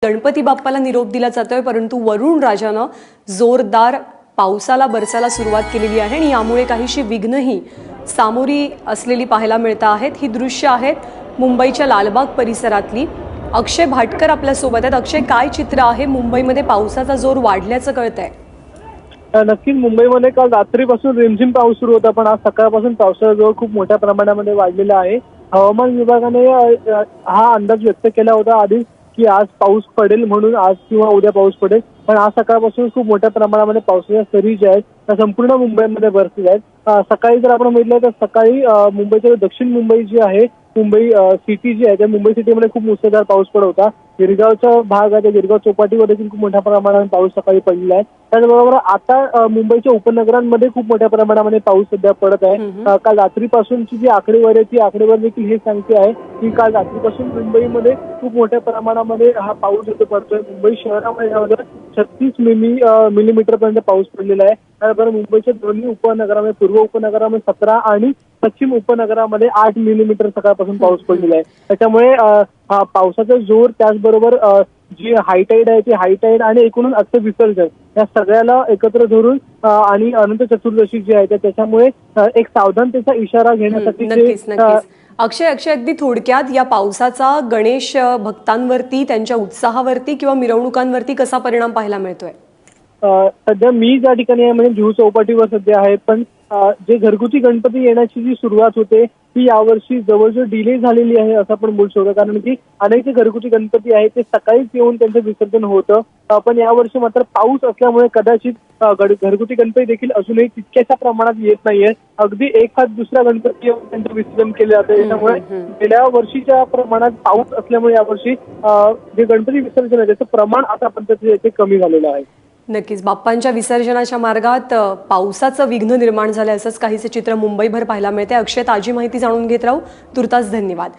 गणपती बाप्पाला निरोप दिला जातोय, परंतु वरुण राजानं जोरदार पावसाला बरसायला सुरुवात केलेली आहे आणि यामुळे काहीशी विघ्नही सामोरी असलेली पाहायला मिळत आहेत। ही दृश्य आहेत मुंबईच्या लालबाग परिसरातली। अक्षय भाटकर आपल्या सोबत आहेत। अक्षय, काय चित्र आहे? मुंबईमध्ये पावसाचा जोर वाढल्याचं कळतंय। नक्कीच मुंबईमध्ये काल रात्रीपासून रिमझिम पाऊस सुरू होता, पण आज सकाळपासून पावसाचा जोर खूप मोठ्या प्रमाणामध्ये वाढलेला आहे। हवामान विभागाने हा अंदाज व्यक्त केला होता आधी की आज पाऊस पडेल म्हणून, आज किंवा उद्या पाऊस पडेल, पण आज सकाळपासून खूप मोठ्या प्रमाणामध्ये पावसाच्या सरी ज्या आहेत त्या संपूर्ण मुंबईमध्ये बरसल्या आहेत। सकाळी जर आपण बघितलं तर सकाळी मुंबईच्या दक्षिण मुंबई जी आहे, मुंबई सिटी जी आहे त्या मुंबई सिटीमध्ये खूप मुसळधार पाऊस पडत होता। गिरगावचा भाग आहे, गिरगाव चौपाटीवर देखील खूप मोठ्या प्रमाणात पाऊस सकाळी पडलेला आहे। त्याचबरोबर आता मुंबईच्या उपनगरांमध्ये खूप मोठ्या प्रमाणामध्ये पाऊस सध्या पडत आहे। काल रात्रीपासूनची जी आकडेवारी आहे ती आकडेवारी देखील हे सांगते आहे की काल रात्रीपासून मुंबईमध्ये खूप मोठ्या प्रमाणामध्ये हा पाऊस इथे पडतोय। मुंबई शहरामध्ये 36 मिलीमीटर पर्यंत पाऊस पडलेला आहे। त्याचबरोबर मुंबईच्या दोन्ही उपनगरामध्ये, पूर्व उपनगरामध्ये 17 आणि पश्चिम उपनगरामध्ये 8 मिलीमीटर सकाळपासून पाऊस पडलेला आहे। त्याच्यामुळे हा पावसाचा जोर, त्याचबरोबर जी हायटाईड आहे ती हायटाईड आणि एकूणच अष्टविसर्जन या सगळ्याला एकत्र धरून आणि अनंत चतुर्दशी जी आहे त्याच्यामुळे एक सावधानतेचा इशारा घेण्यासाठी नक्कीच अक्षय अगदी थोडक्यात या पावसाचा गणेश भक्तांवरती, त्यांच्या उत्साहावरती किंवा मिरवणुकांवरती कसा परिणाम पाहायला मिळतोय? सध्या मी ज्या ठिकाणी आहे म्हणजे जुहू चौपाटीवर सध्या आहे, पण जे घरगुती गणपती येण्याची जी सुरुवात होते ती यावर्षी जवळजवळ डिले झालेली आहे असं आपण बोलू शकतो। कारण की अनेक जे घरगुती गणपती आहेत ते सकाळीच येऊन त्यांचं विसर्जन होतं, पण यावर्षी मात्र पाऊस असल्यामुळे कदाचित घरगुती गणपती देखील अजूनही तितक्याशा प्रमाणात येत नाहीये। अगदी एखाद दुसरा गणपती येऊन त्यांचं विसर्जन केले जाते। त्यामुळे गेल्या वर्षीच्या प्रमाणात पाऊस असल्यामुळे यावर्षी जे गणपती विसर्जन आहे त्याचं प्रमाण आता पद्धतीने कमी झालेलं आहे। नक्कीच बाप्पांच्या विसर्जनाच्या मार्गात पावसाचं विघ्न निर्माण झालं असंच काहीसे चित्र मुंबईभर पाहायला मिळते। अक्षय, ताजी माहिती जाणून घेत राहू। तुर्तास धन्यवाद।